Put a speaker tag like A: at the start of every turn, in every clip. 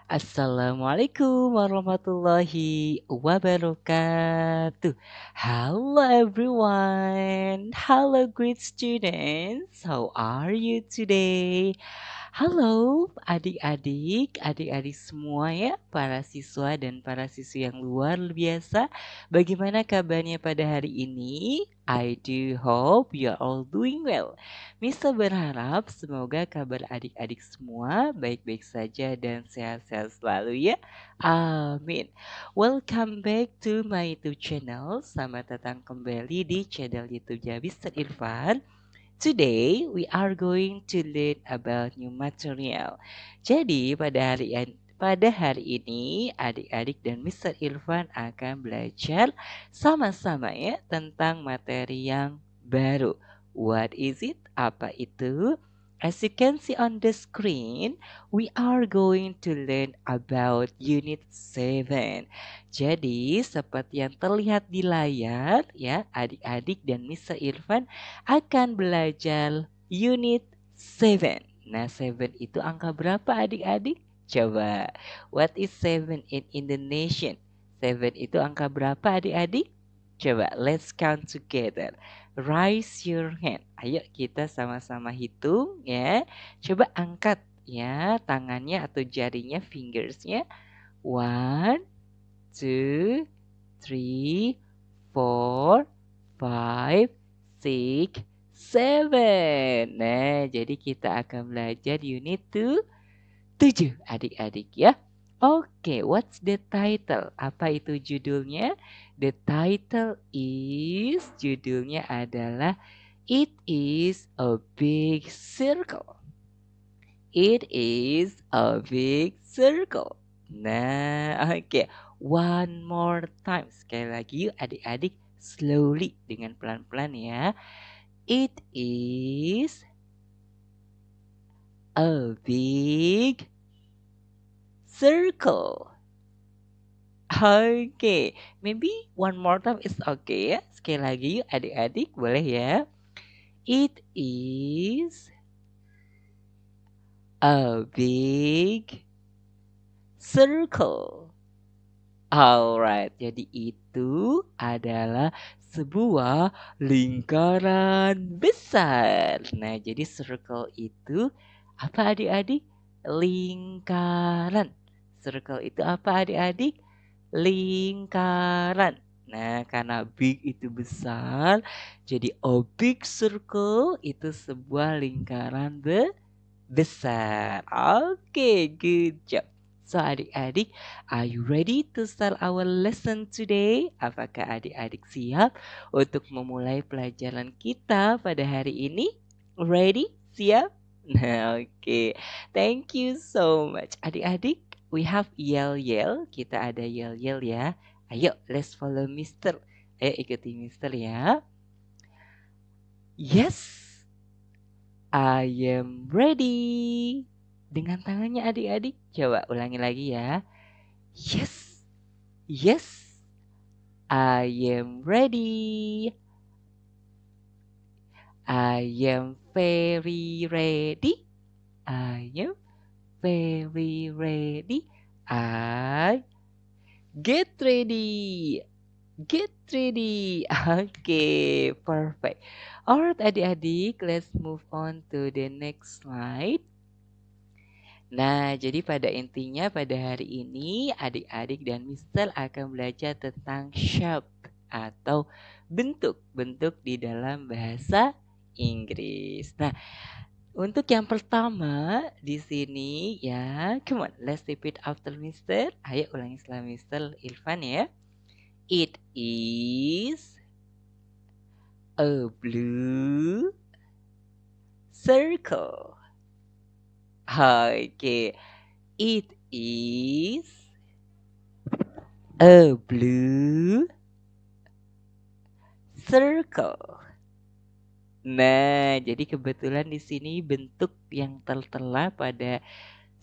A: Assalamualaikum warahmatullahi wabarakatuh. Hello everyone. Hello great students. How are you today? Halo adik-adik semua ya, para siswa dan para siswi yang luar biasa. Bagaimana kabarnya pada hari ini? I do hope you are all doing well. Misa berharap semoga kabar adik-adik semua baik-baik saja dan sehat-sehat selalu ya. Amin. Welcome back to my YouTube channel. Selamat datang kembali di channel YouTube-nya Mr. Irfan. Today we are going to learn about new material. Jadi pada hari ini adik-adik dan Mr. Irfan akan belajar sama-sama ya tentang materi yang baru. What is it? Apa itu? As you can see on the screen, we are going to learn about Unit 7. Jadi, seperti yang terlihat di layar ya, adik-adik dan Mr. Irfan akan belajar Unit 7. Nah, 7 itu angka berapa adik-adik? Coba, what is 7 in Indonesian? 7 itu angka berapa adik-adik? Coba, let's count together. Raise your hand. Ayo kita sama-sama hitung ya. Coba angkat ya tangannya atau jarinya, fingersnya. 1, 2, 3, 4, 5, 6, 7. Nah, jadi kita akan belajar unit 7 adik-adik ya. Oke, what's the title? Apa itu judulnya? The title is, judulnya adalah It is a big circle. It is a big circle. Nah, oke. One more time. Sekali lagi yuk adik-adik, slowly dengan pelan-pelan ya. It is a big circle. Oke, maybe one more time is okay ya. Sekali lagi yuk adik-adik, boleh ya. It is a big circle. Alright, jadi itu adalah sebuah lingkaran besar. Nah, jadi circle itu apa adik-adik? Lingkaran. Circle itu apa adik-adik? Lingkaran. Nah, karena big itu besar, jadi a big circle itu sebuah lingkaran besar. Oke, good job. So adik-adik, are you ready to start our lesson today? Apakah adik-adik siap untuk memulai pelajaran kita pada hari ini? Ready? Siap? Nah, oke. Thank you so much. Adik-adik, we have yell-yell. Kita ada yell-yell ya. Ayo, let's follow Mister. Ayo ikuti Mister ya. Yes, I am ready. Dengan tangannya adik-adik. Coba ulangi lagi ya. Yes. Yes. I am ready. I am very ready. I am very ready. I get ready. Get ready. Okay, perfect. Alright adik-adik, let's move on to the next slide. Nah, jadi pada intinya pada hari ini adik-adik dan Mister akan belajar tentang shape atau bentuk-bentuk di dalam bahasa Inggris. Nah, untuk yang pertama di sini ya, come on, let's repeat after Mister. Ayo ulangi setelah Mister Irfan ya. It is a blue circle. Okay, it is a blue circle. Nah, jadi kebetulan di sini bentuk yang tertera pada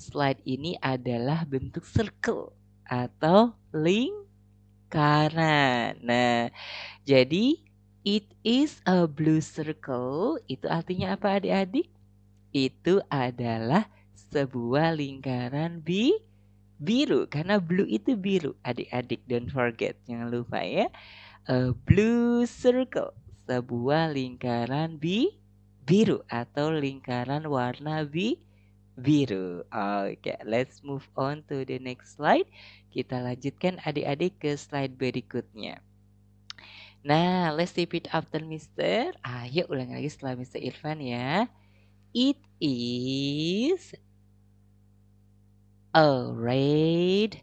A: slide ini adalah bentuk circle atau lingkaran. Nah, jadi it is a blue circle itu artinya apa adik-adik? Itu adalah sebuah lingkaran biru karena blue itu biru. Adik-adik don't forget, jangan lupa ya. A blue circle, sebuah lingkaran biru atau lingkaran warna biru. Oke, let's move on to the next slide. Kita lanjutkan adik-adik ke slide berikutnya. Nah, let's repeat after Mister. Ayo ulang lagi setelah Mister Irfan ya. It is a red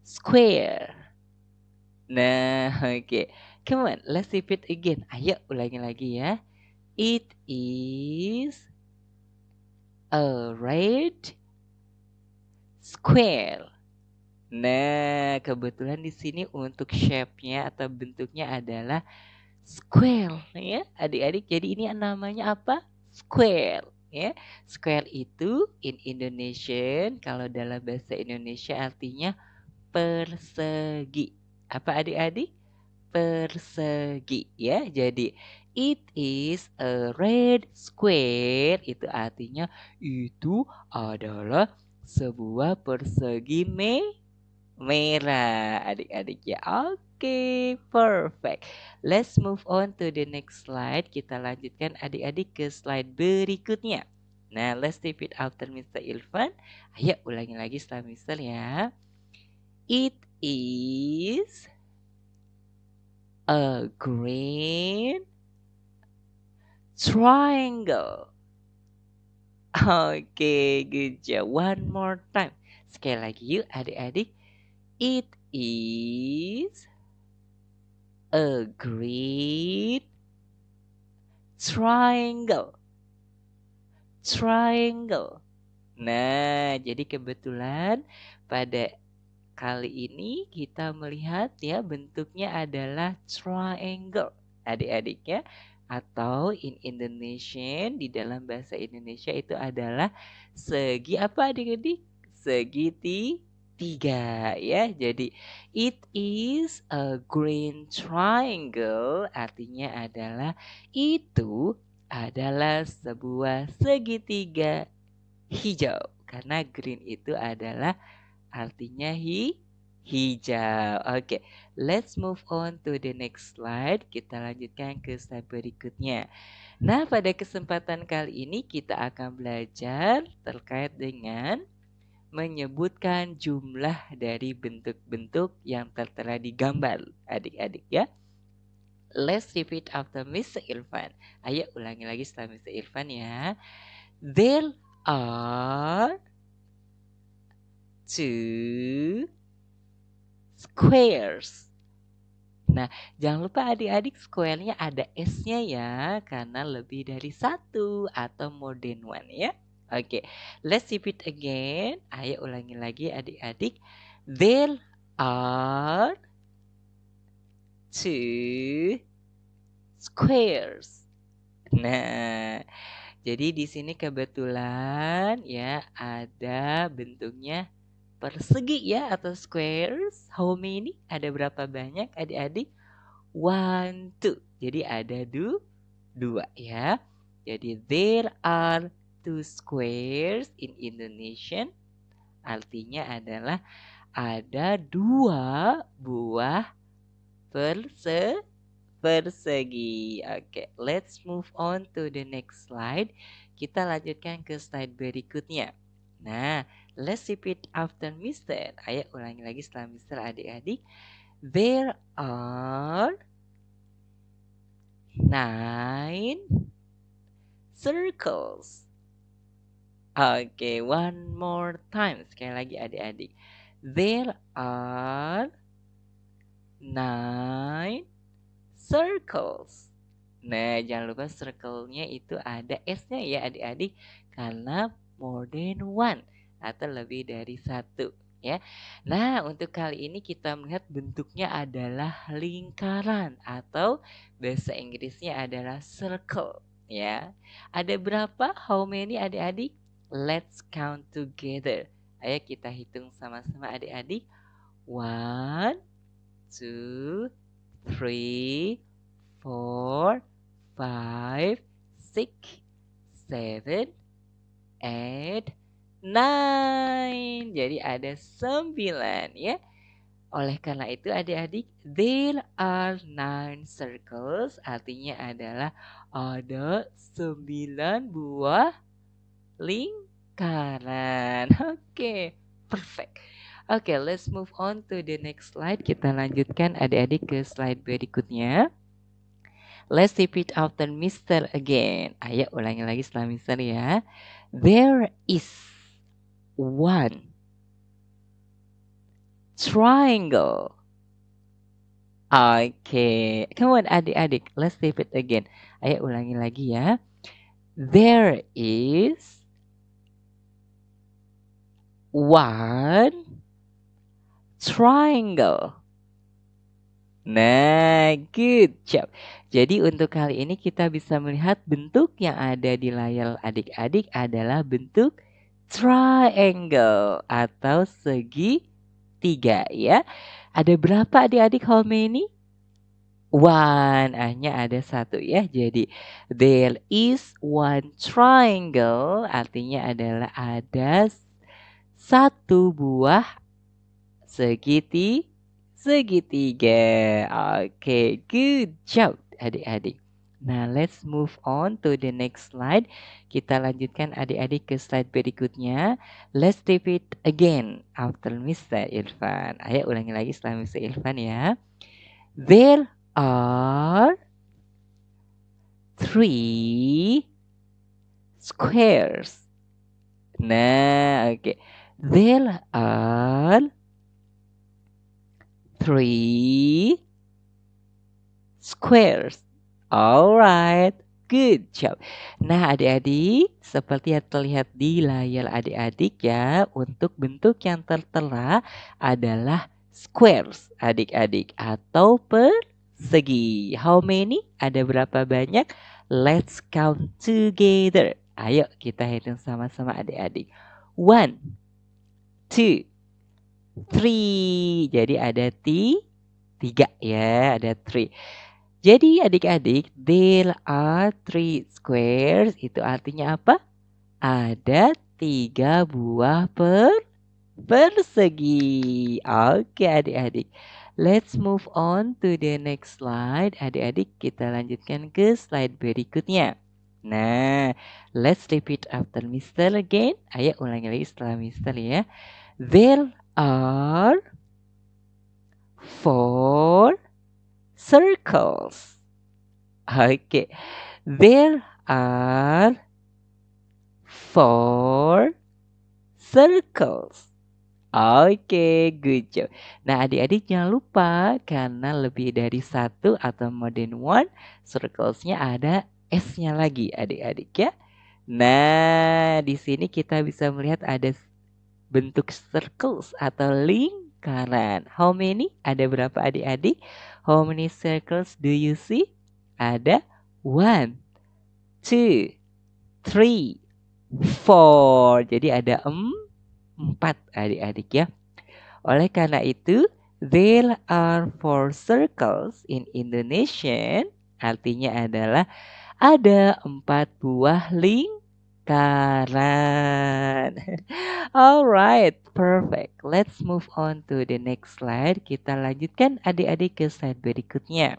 A: square. Nah, oke. Come on, let's repeat again. Ayo ulangi lagi ya. It is a red square. Nah, kebetulan di sini untuk shape-nya atau bentuknya adalah square ya, adik-adik. Jadi ini namanya apa? Square ya. Square itu in Indonesian, kalau dalam bahasa Indonesia artinya persegi. Apa adik-adik? Persegi ya. Jadi it is a red square itu artinya itu adalah sebuah persegi merah adik-adik ya. Oke, perfect. Let's move on to the next slide. Kita lanjutkan adik-adik ke slide berikutnya. Nah, let's repeat after Mr. Irfan. Ayo ulangi lagi setelah Mr. ya. It is a green triangle. Oke, good job. One more time. Sekali lagi yuk adik-adik. It is a green triangle. Triangle. Nah, jadi kebetulan pada kali ini kita melihat ya bentuknya adalah triangle. Adik-adik ya. Atau in Indonesian, di dalam bahasa Indonesia itu adalah segi apa adik-adik? Segi tiga ya. Jadi it is a green triangle artinya adalah itu adalah sebuah segitiga hijau. Karena green itu adalah artinya hijau. Oke, let's move on to the next slide. Kita lanjutkan ke slide berikutnya. Nah, pada kesempatan kali ini kita akan belajar terkait dengan menyebutkan jumlah dari bentuk-bentuk yang tertera di gambar, adik-adik ya. Let's repeat after Mr. Irfan. Ayo ulangi lagi setelah Mr. Irfan ya. There are two squares. Nah, jangan lupa adik-adik square-nya ada S-nya ya, karena lebih dari satu atau more than one ya. Oke, let's repeat again. Ayo ulangi lagi adik-adik. There are two squares. Nah, jadi di sini kebetulan ya ada bentuknya persegi ya atau squares. How many? Ada berapa banyak adik-adik? 1, 2. Jadi ada dua ya. Jadi there are two squares in Indonesian. Artinya adalah ada dua buah persegi. Oke, let's move on to the next slide. Kita lanjutkan ke slide berikutnya. Nah, let's repeat after Mister. Ayo ulangi lagi setelah Mister adik-adik. There are 9 circles. Oke, one more time. Sekali lagi adik-adik. There are 9 circles. Nah, jangan lupa circle-nya itu ada S-nya ya adik-adik. Karena more than one atau lebih dari satu ya. Nah, untuk kali ini kita melihat bentuknya adalah lingkaran atau bahasa Inggrisnya adalah circle ya. Ada berapa? How many adik-adik? Let's count together. Ayo kita hitung sama-sama adik-adik. 1, 2, 3, 4, 5, 6, 7, 8, 9. Jadi ada 9 ya. Oleh karena itu adik-adik, there are 9 circles, artinya adalah ada 9 buah lingkaran. Oke, perfect. Oke, let's move on to the next slide. Kita lanjutkan adik-adik ke slide berikutnya. Let's repeat after Mister again. Ayo ulangi lagi setelah Mister ya. There is one triangle. Oke, come on adik-adik. Let's repeat again. Ayo ulangi lagi ya. There is one triangle. Nah, good job. Jadi untuk kali ini kita bisa melihat bentuk yang ada di layar adik-adik adalah bentuk triangle atau segitiga ya. Ada berapa adik-adik? How many? One, hanya ada satu ya. Jadi there is one triangle artinya adalah ada satu buah segitiga. Oke, good job adik-adik. Nah, let's move on to the next slide. Kita lanjutkan adik-adik ke slide berikutnya. Let's repeat again after Mr. Irfan. Ayo ulangi lagi setelah Mr. Irfan ya. There are 3 squares. Nah, oke. There are 3 squares. Alright, good job. Nah adik-adik, seperti yang terlihat di layar adik-adik ya, untuk bentuk yang tertera adalah squares adik-adik atau persegi. How many? Ada berapa banyak? Let's count together. Ayo kita hitung sama-sama adik-adik. 1, 2, 3. Jadi ada 3 ya, ada 3. Jadi adik-adik, there are 3 squares. Itu artinya apa? Ada 3 buah persegi. Oke adik-adik. Let's move on to the next slide. Adik-adik kita lanjutkan ke slide berikutnya. Nah, let's repeat after Mister again. Ayo ulangi lagi setelah Mister ya. There are 4 circles. Okay, there are 4 circles. Oke, good job. Nah, adik-adik jangan lupa karena lebih dari satu atau more than one circles-nya ada S-nya lagi, adik-adik ya. Nah, di sini kita bisa melihat ada bentuk circles atau lingkaran. How many? Ada berapa adik-adik? How many circles do you see? Ada 1, 2, 3, 4. Jadi ada 4 adik-adik ya. Oleh karena itu, there are 4 circles in Indonesian. Artinya adalah ada 4 buah lingkaran. Alright, perfect. Let's move on to the next slide. Kita lanjutkan adik-adik ke slide berikutnya.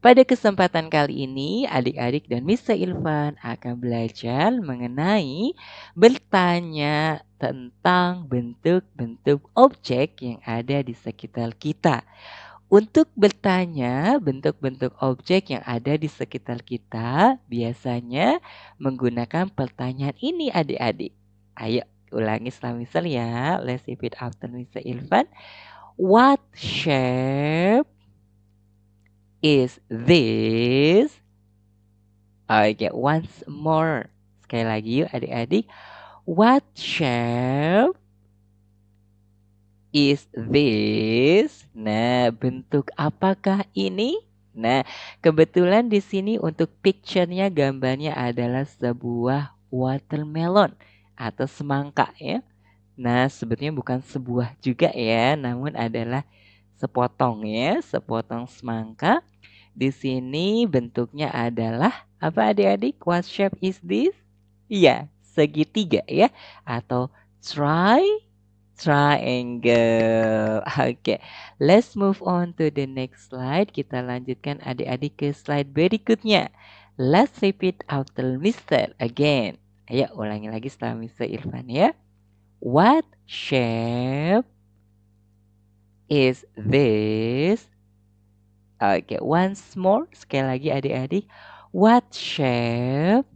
A: Pada kesempatan kali ini, adik-adik dan Mr. Irfan akan belajar mengenai bertanya tentang bentuk-bentuk objek yang ada di sekitar kita. Untuk bertanya bentuk-bentuk objek yang ada di sekitar kita, biasanya menggunakan pertanyaan ini adik-adik. Ayo ulangi setelah Mr. ya. Let's repeat after Mr. Irfan. What shape is this? Okay, once more. Sekali lagi yuk adik-adik. What shape is this? Nah, bentuk apakah ini? Nah, kebetulan di sini untuk picture-nya gambarnya adalah sebuah watermelon atau semangka ya. Nah, sebetulnya bukan sebuah juga ya, namun adalah sepotong ya, sepotong semangka. Di sini bentuknya adalah apa adik-adik? What shape is this? Iya, segitiga ya, atau triangle. Oke, let's move on to the next slide. Kita lanjutkan adik-adik ke slide berikutnya. Let's repeat after Mr. again. Ayo ulangi lagi setelah Mr. Irfan ya. What shape is this? Oke, once more. Sekali lagi adik-adik. What shape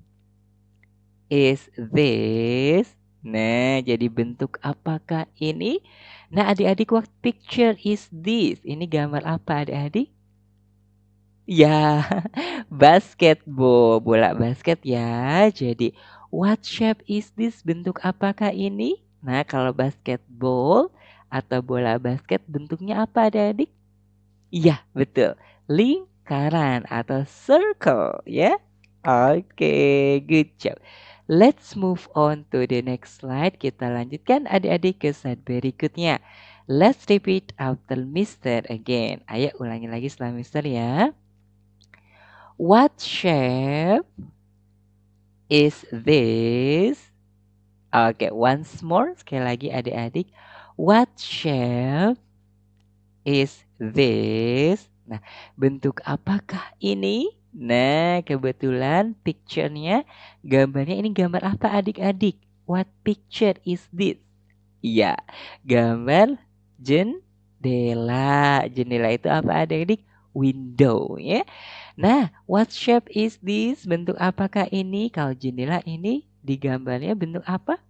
A: is this? Nah, jadi bentuk apakah ini? Nah, adik-adik, what picture is this? Ini gambar apa adik-adik? Ya, basketball, bola basket ya. Jadi, what shape is this? Bentuk apakah ini? Nah, kalau basketball atau bola basket bentuknya apa adik-adik? Iya, betul. Lingkaran atau circle ya. Oke, good job. Let's move on to the next slide. Kita lanjutkan adik-adik ke slide berikutnya. Let's repeat after Mister again. Ayo ulangi lagi setelah Mister ya. What shape is this? Oke, once more. Sekali lagi adik-adik. What shape is this? Nah, bentuk apakah ini? Nah, kebetulan picture-nya, gambarnya ini gambar apa adik-adik? What picture is this? Iya, gambar jendela. Jendela itu apa adik-adik? Window ya. Nah, what shape is this? Bentuk apakah ini? Kalau jendela ini digambarnya bentuk apa?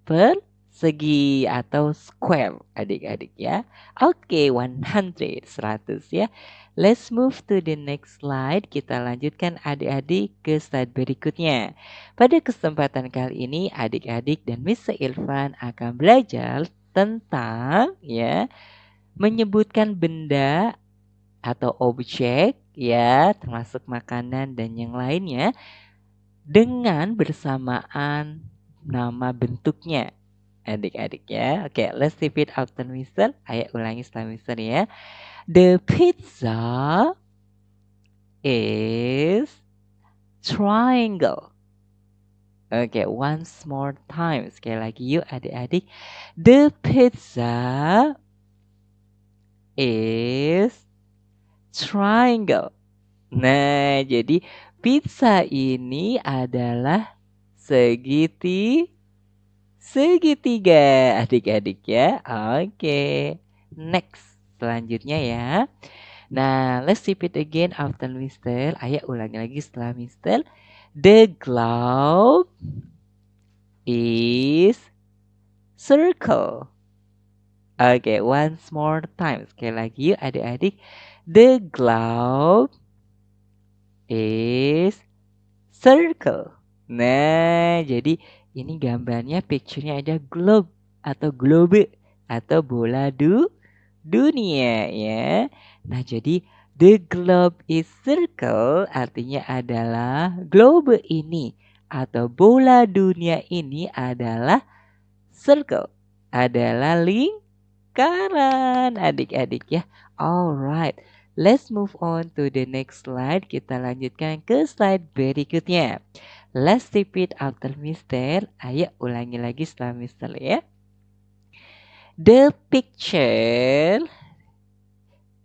A: Persegi atau square adik-adik ya. Oke, 100, 100 ya. Let's move to the next slide. Kita lanjutkan adik-adik ke slide berikutnya. Pada kesempatan kali ini adik-adik dan Mr. Irfan akan belajar tentang ya menyebutkan benda atau objek ya, termasuk makanan dan yang lainnya dengan bersamaan nama bentuknya. Adik-adik ya. Oke, let's repeat after Mister. Ayo ulangi setelah Mister ya. The pizza is triangle. Oke, once more time. Sekali lagi yuk adik-adik. The pizza is triangle. Nah, jadi pizza ini adalah segitiga adik-adik ya. Oke. Next. Selanjutnya ya. Nah, let's repeat again after Mister. Ayo ulangi lagi setelah Mister. The globe is circle. Oke, once more time. Sekali lagi yuk adik-adik. The globe is circle. Nah, jadi ini gambarnya, picture-nya ada globe atau globe atau bola dunia ya. Nah, jadi the globe is circle artinya adalah globe ini atau bola dunia ini adalah circle, adalah lingkaran adik-adik ya. Alright, let's move on to the next slide. Kita lanjutkan ke slide berikutnya. Let's repeat after Mister. Ayo ulangi lagi setelah Mister ya. The picture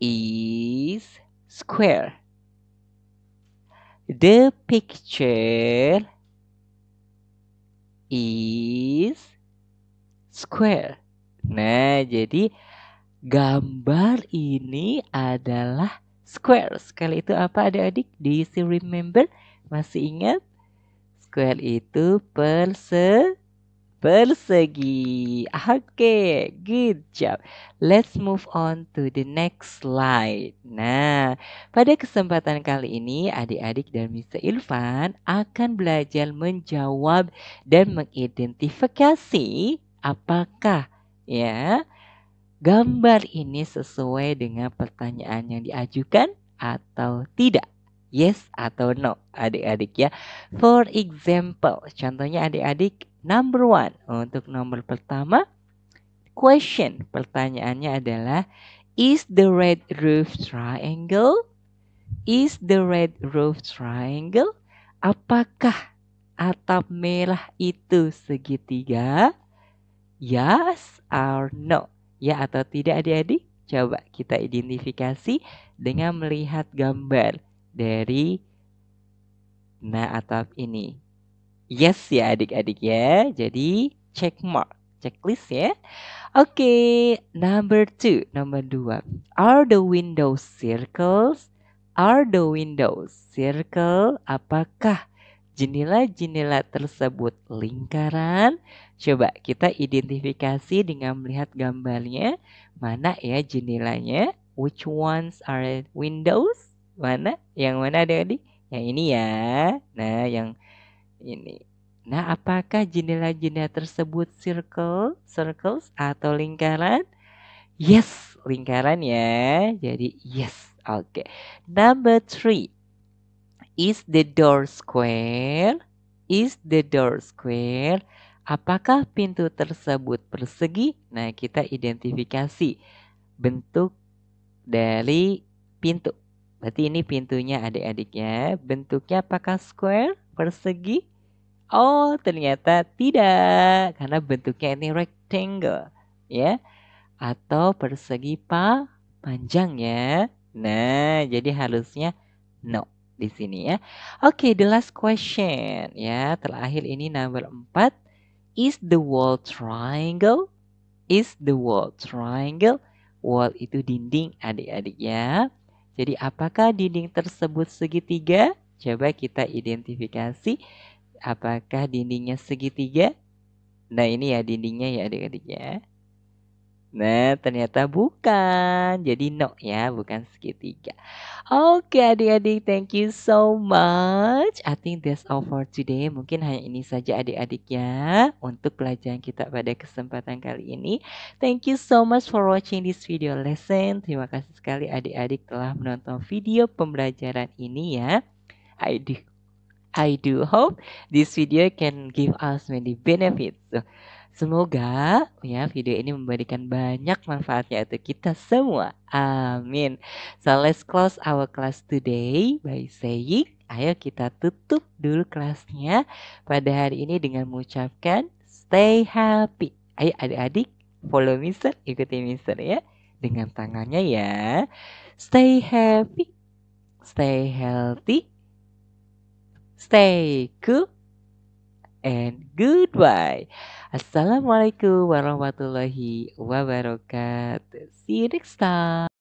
A: is square. The picture is square. Nah, jadi gambar ini adalah square. Square itu apa adik-adik? Do you still remember? Masih ingat? Square itu persegi. Oke, good job. Let's move on to the next slide. Nah, pada kesempatan kali ini adik-adik dan Mr. Irfan akan belajar menjawab dan mengidentifikasi apakah ya gambar ini sesuai dengan pertanyaan yang diajukan atau tidak. Yes atau no adik-adik ya. For example, contohnya adik-adik number 1. Untuk nomor pertama, question. Pertanyaannya adalah, is the red roof triangle? Is the red roof triangle? Apakah atap merah itu segitiga? Yes or no? Ya atau tidak adik-adik? Coba kita identifikasi dengan melihat gambar dari atap ini. Yes ya adik-adik ya. Jadi check mark, checklist ya. Oke, nomor dua. Are the windows circles? Are the windows circle? Apakah jendela-jendela tersebut lingkaran? Coba kita identifikasi dengan melihat gambarnya. Mana ya jendelanya? Which ones are windows? Mana? Yang mana adik-adik? Yang ini ya. Nah, yang ini. Nah, apakah jendela-jendela tersebut circles atau lingkaran? Yes, lingkaran ya. Jadi yes. Oke. Number three. Is the door square? Is the door square? Apakah pintu tersebut persegi? Nah, kita identifikasi bentuk dari pintu. Berarti ini pintunya adik-adik ya. Bentuknya apakah square? Persegi? Oh, ternyata tidak. Karena bentuknya ini rectangle. Ya. Atau persegi panjang ya. Nah, jadi harusnya no di sini ya. Oke, the last question ya. Terakhir ini nomor 4. Is the wall triangle? Is the wall triangle? Wall itu dinding adik-adik ya. Jadi apakah dinding tersebut segitiga? Coba kita identifikasi. Apakah dindingnya segitiga? Nah ini ya dindingnya ya adik-adik ya. Nah, ternyata bukan. Jadi no ya, bukan segitiga. Oke adik-adik, thank you so much. I think that's all for today. Mungkin hanya ini saja adik-adik ya untuk pelajaran kita pada kesempatan kali ini. Thank you so much for watching this video lesson. Terima kasih sekali adik-adik telah menonton video pembelajaran ini ya. I do hope this video can give us many benefits. Semoga ya video ini memberikan banyak manfaatnya untuk kita semua. Amin. So let's close our class today by saying, ayo kita tutup dulu kelasnya pada hari ini dengan mengucapkan stay happy. Ayo adik-adik follow Mister, ikuti Mister ya dengan tangannya ya. Stay happy, stay healthy, stay cool, and goodbye. Assalamualaikum warahmatullahi wabarakatuh. See you next time.